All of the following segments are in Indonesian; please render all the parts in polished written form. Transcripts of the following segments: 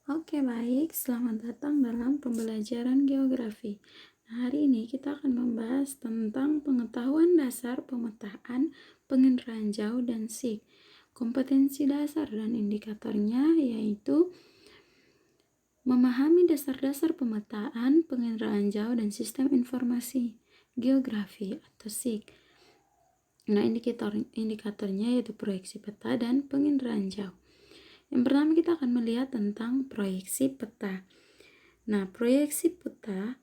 Oke, baik. Selamat datang dalam pembelajaran geografi. Nah, hari ini kita akan membahas tentang pengetahuan dasar pemetaan, penginderaan jauh, dan SIG. Kompetensi dasar dan indikatornya yaitu memahami dasar-dasar pemetaan, penginderaan jauh, dan sistem informasi geografi atau SIG. Nah, indikatornya yaitu proyeksi peta dan penginderaan jauh. Yang pertama kita akan melihat tentang proyeksi peta. Nah, proyeksi peta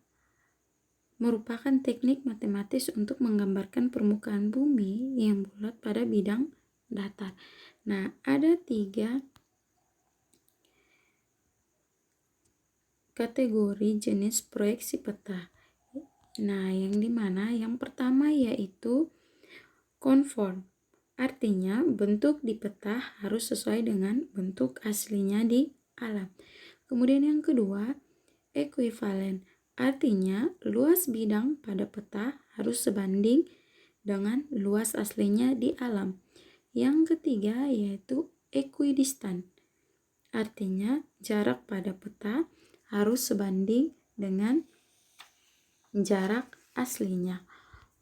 merupakan teknik matematis untuk menggambarkan permukaan bumi yang bulat pada bidang datar. Nah, ada 3 kategori jenis proyeksi peta. Nah, yang dimana yang pertama yaitu konform. Artinya, bentuk di peta harus sesuai dengan bentuk aslinya di alam. Kemudian yang kedua, ekuivalen. Artinya, luas bidang pada peta harus sebanding dengan luas aslinya di alam. Yang ketiga yaitu ekuidistan. Artinya, jarak pada peta harus sebanding dengan jarak aslinya.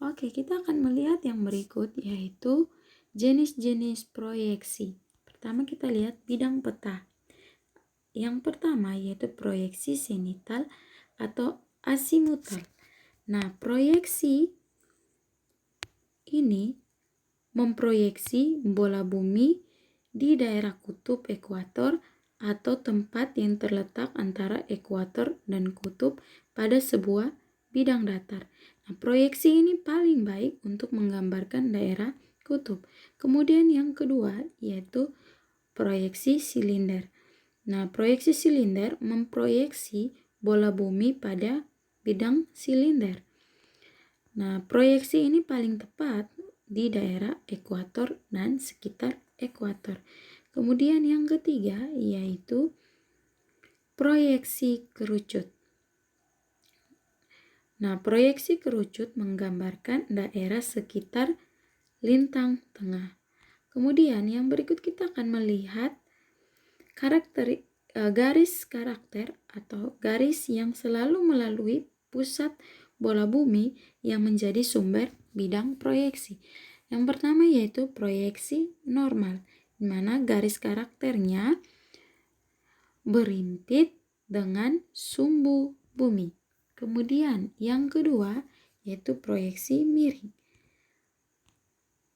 Oke, kita akan melihat yang berikut yaitu jenis-jenis proyeksi. Pertama kita lihat bidang peta. Yang pertama yaitu proyeksi zenital atau asimutal. Nah, proyeksi ini memproyeksi bola bumi di daerah kutub ekuator atau tempat yang terletak antara ekuator dan kutub pada sebuah bidang datar. Nah, proyeksi ini paling baik untuk menggambarkan daerah kutub. Kemudian yang kedua yaitu proyeksi silinder. Nah, proyeksi silinder memproyeksi bola bumi pada bidang silinder. Nah, proyeksi ini paling tepat di daerah ekuator dan sekitar ekuator. Kemudian yang ketiga yaitu proyeksi kerucut. Nah, proyeksi kerucut menggambarkan daerah sekitar lintang tengah. Kemudian yang berikut kita akan melihat garis karakter atau garis yang selalu melalui pusat bola bumi yang menjadi sumber bidang proyeksi. Yang pertama yaitu proyeksi normal, di mana garis karakternya berimpit dengan sumbu bumi. Kemudian yang kedua yaitu proyeksi miring.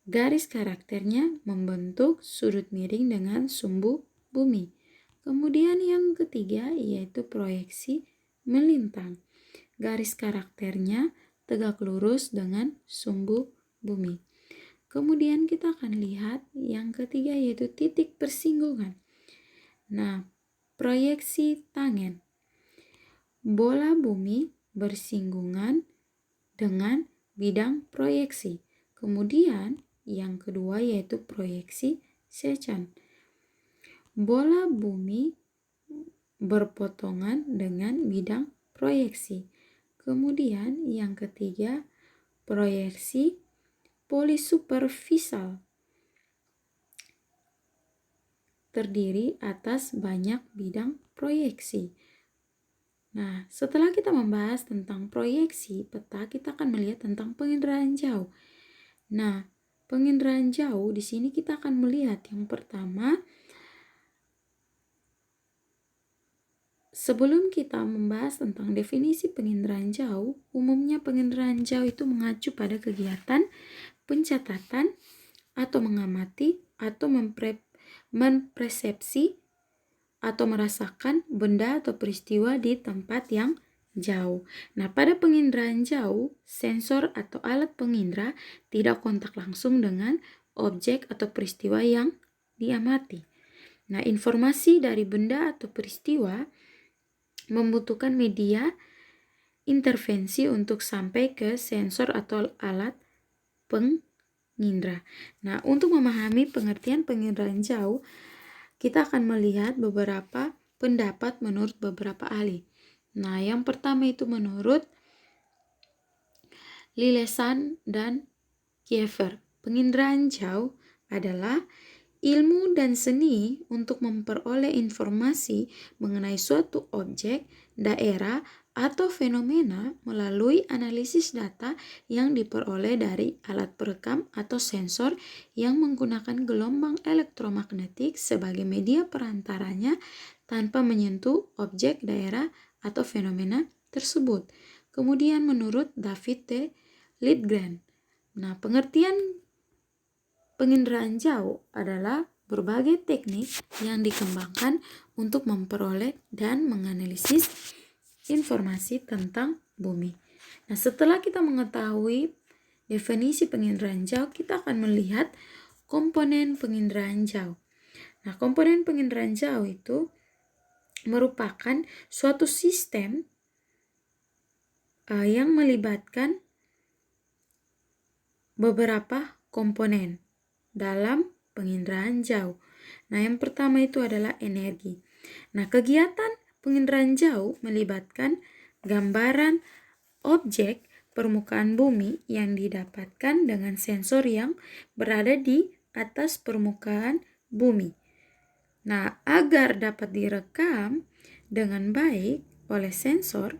Garis karakternya membentuk sudut miring dengan sumbu bumi. Kemudian yang ketiga yaitu proyeksi melintang. Garis karakternya tegak lurus dengan sumbu bumi. Kemudian kita akan lihat yang ketiga yaitu titik persinggungan. Nah, proyeksi tangen. Bola bumi bersinggungan dengan bidang proyeksi. Kemudian yang kedua yaitu proyeksi secant. Bola bumi berpotongan dengan bidang proyeksi. Kemudian yang ketiga proyeksi polisuperficial. Terdiri atas banyak bidang proyeksi. Nah, setelah kita membahas tentang proyeksi peta, kita akan melihat tentang penginderaan jauh. Nah, penginderaan jauh di sini kita akan melihat yang pertama, sebelum kita membahas tentang definisi penginderaan jauh, umumnya penginderaan jauh itu mengacu pada kegiatan pencatatan atau mengamati atau mempersepsi atau merasakan benda atau peristiwa di tempat yang jauh. Nah, pada penginderaan jauh, sensor atau alat pengindera tidak kontak langsung dengan objek atau peristiwa yang diamati. Nah, informasi dari benda atau peristiwa membutuhkan media intervensi untuk sampai ke sensor atau alat pengindera. Nah, untuk memahami pengertian penginderaan jauh, kita akan melihat beberapa pendapat menurut beberapa ahli. Nah, yang pertama itu menurut Lillesan dan Kiefer. Penginderaan jauh adalah ilmu dan seni untuk memperoleh informasi mengenai suatu objek, daerah, atau fenomena melalui analisis data yang diperoleh dari alat perekam atau sensor yang menggunakan gelombang elektromagnetik sebagai media perantaranya tanpa menyentuh objek, daerah, atau fenomena tersebut. Kemudian menurut David T. Lidgren, pengertian penginderaan jauh adalah berbagai teknik yang dikembangkan untuk memperoleh dan menganalisis informasi tentang bumi. Setelah kita mengetahui definisi penginderaan jauh, kita akan melihat komponen penginderaan jauh. Komponen penginderaan jauh itu merupakan suatu sistem yang melibatkan beberapa komponen dalam penginderaan jauh. Yang pertama itu adalah energi. Kegiatan penginderaan jauh melibatkan gambaran objek permukaan bumi yang didapatkan dengan sensor yang berada di atas permukaan bumi. Agar dapat direkam dengan baik oleh sensor,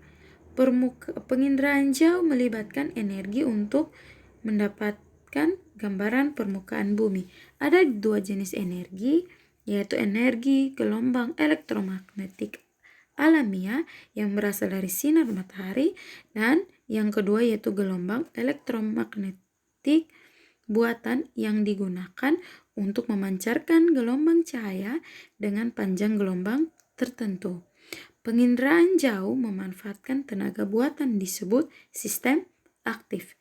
penginderaan jauh melibatkan energi untuk mendapatkan gambaran permukaan bumi. Ada dua jenis energi, yaitu energi gelombang elektromagnetik alamiah yang berasal dari sinar matahari, dan yang kedua yaitu gelombang elektromagnetik buatan yang digunakan untuk memancarkan gelombang cahaya dengan panjang gelombang tertentu. Penginderaan jauh memanfaatkan tenaga buatan disebut sistem aktif.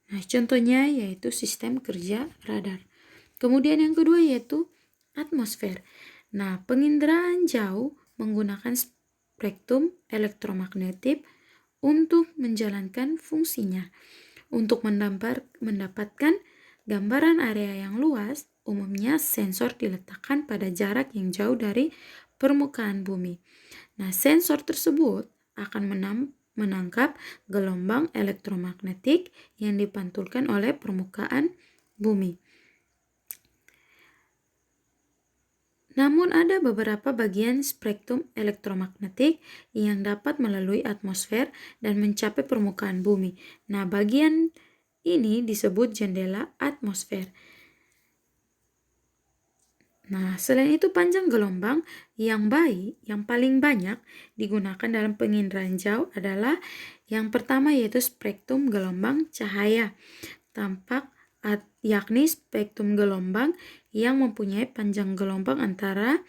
Contohnya yaitu sistem kerja radar. Kemudian yang kedua yaitu atmosfer. Penginderaan jauh menggunakan spektrum elektromagnetik untuk menjalankan fungsinya. Untuk mendapatkan gambaran area yang luas, umumnya sensor diletakkan pada jarak yang jauh dari permukaan bumi. Sensor tersebut akan menangkap gelombang elektromagnetik yang dipantulkan oleh permukaan bumi. Namun ada beberapa bagian spektrum elektromagnetik yang dapat melalui atmosfer dan mencapai permukaan bumi. Bagian ini disebut jendela atmosfer. Selain itu panjang gelombang yang paling banyak digunakan dalam penginderaan jauh adalah yang pertama yaitu spektrum gelombang cahaya, yakni spektrum gelombang yang mempunyai panjang gelombang antara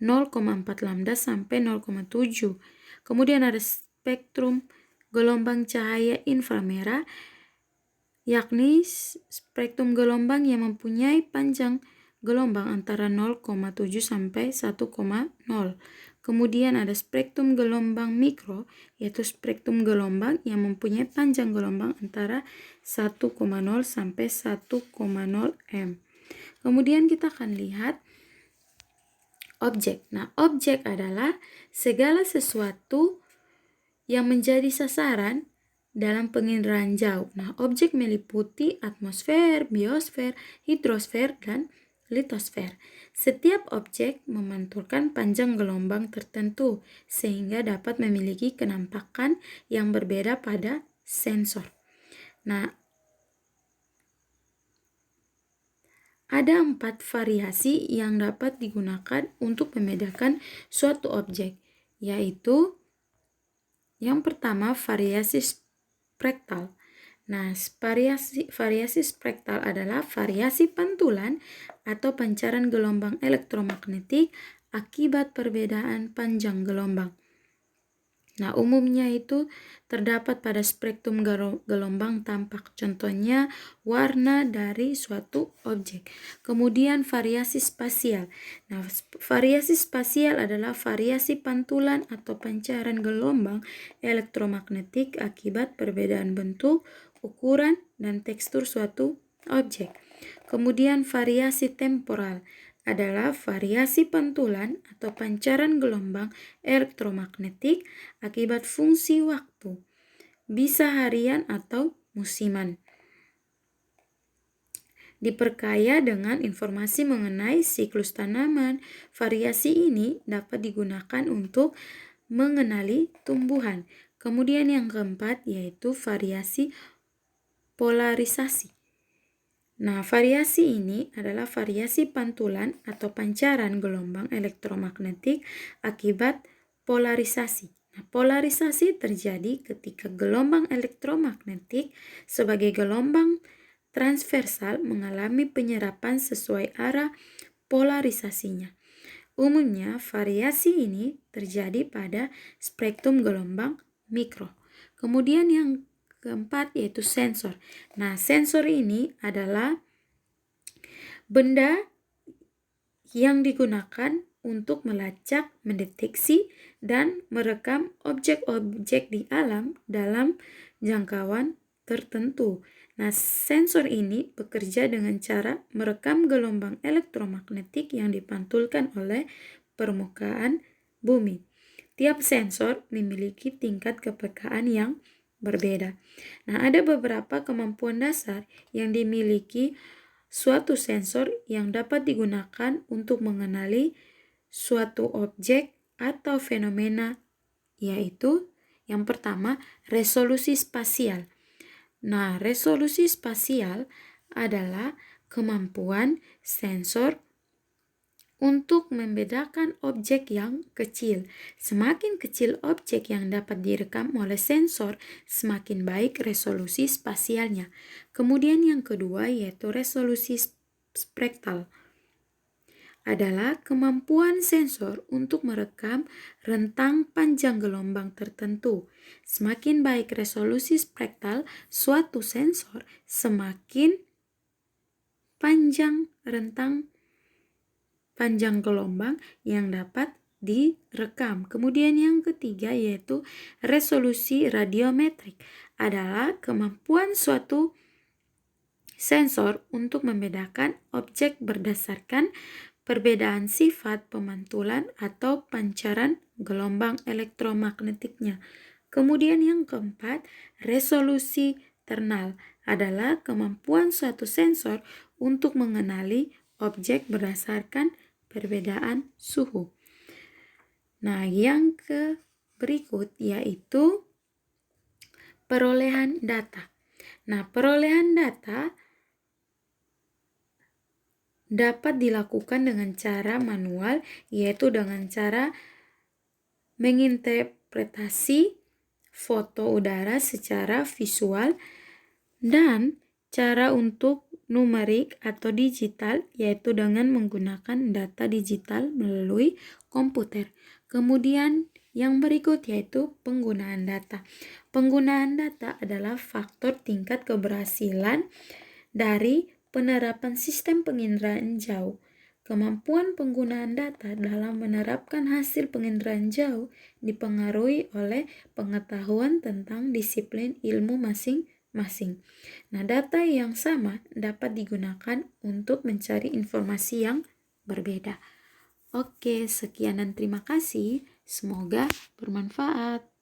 0,4 lambda sampai 0,7. Kemudian ada spektrum gelombang cahaya inframerah, yakni spektrum gelombang yang mempunyai panjang gelombang antara 0,7 sampai 1,0. Kemudian ada spektrum gelombang mikro, yaitu spektrum gelombang yang mempunyai panjang gelombang antara 1,0 sampai 1,0 m. Kemudian kita akan lihat objek. Objek adalah segala sesuatu yang menjadi sasaran dalam penginderaan jauh. Objek meliputi atmosfer, biosfer, hidrosfer, dan litosfer. Setiap objek memantulkan panjang gelombang tertentu sehingga dapat memiliki kenampakan yang berbeda pada sensor. Ada 4 variasi yang dapat digunakan untuk membedakan suatu objek, yaitu yang pertama variasi spektal. Variasi spektal adalah variasi pantulan atau pancaran gelombang elektromagnetik akibat perbedaan panjang gelombang. Umumnya itu terdapat pada spektrum gelombang tampak, contohnya warna dari suatu objek. Kemudian variasi spasial. Variasi spasial adalah variasi pantulan atau pancaran gelombang elektromagnetik akibat perbedaan bentuk, ukuran, dan tekstur suatu objek. Kemudian variasi temporal adalah variasi pantulan atau pancaran gelombang elektromagnetik akibat fungsi waktu, bisa harian atau musiman. diperkaya dengan informasi mengenai siklus tanaman. Variasi ini dapat digunakan untuk mengenali tumbuhan. Kemudian yang keempat yaitu variasi polarisasi. Nah, variasi ini adalah variasi pantulan atau pancaran gelombang elektromagnetik akibat polarisasi. Nah, polarisasi terjadi ketika gelombang elektromagnetik sebagai gelombang transversal mengalami penyerapan sesuai arah polarisasinya. Umumnya, variasi ini terjadi pada spektrum gelombang mikro. Kemudian yang keempat yaitu sensor. Nah, sensor ini adalah benda yang digunakan untuk melacak, mendeteksi, dan merekam objek-objek di alam dalam jangkauan tertentu. Nah, sensor ini bekerja dengan cara merekam gelombang elektromagnetik yang dipantulkan oleh permukaan bumi. Tiap sensor memiliki tingkat kepekaan yang berbeda. Nah, ada beberapa kemampuan dasar yang dimiliki suatu sensor yang dapat digunakan untuk mengenali suatu objek atau fenomena, yaitu yang pertama, resolusi spasial. Nah, resolusi spasial adalah kemampuan sensor untuk membedakan objek yang kecil. Semakin kecil objek yang dapat direkam oleh sensor, semakin baik resolusi spasialnya. Kemudian yang kedua yaitu resolusi spektral. Adalah kemampuan sensor untuk merekam rentang panjang gelombang tertentu. Semakin baik resolusi spektral suatu sensor, semakin panjang rentang panjang gelombang yang dapat direkam. Kemudian yang ketiga yaitu resolusi radiometrik, adalah kemampuan suatu sensor untuk membedakan objek berdasarkan perbedaan sifat pemantulan atau pancaran gelombang elektromagnetiknya. Kemudian yang keempat, resolusi thermal, adalah kemampuan suatu sensor untuk mengenali objek berdasarkan perbedaan suhu. Nah, yang berikut yaitu perolehan data. Nah, perolehan data dapat dilakukan dengan cara manual, yaitu dengan cara menginterpretasi foto udara secara visual, dan cara untuk numerik atau digital, yaitu dengan menggunakan data digital melalui komputer. Kemudian yang berikut yaitu penggunaan data. Penggunaan data adalah faktor tingkat keberhasilan dari penerapan sistem penginderaan jauh. Kemampuan penggunaan data dalam menerapkan hasil penginderaan jauh dipengaruhi oleh pengetahuan tentang disiplin ilmu masing-masing. Nah, data yang sama dapat digunakan untuk mencari informasi yang berbeda. Oke, sekian dan terima kasih. Semoga bermanfaat.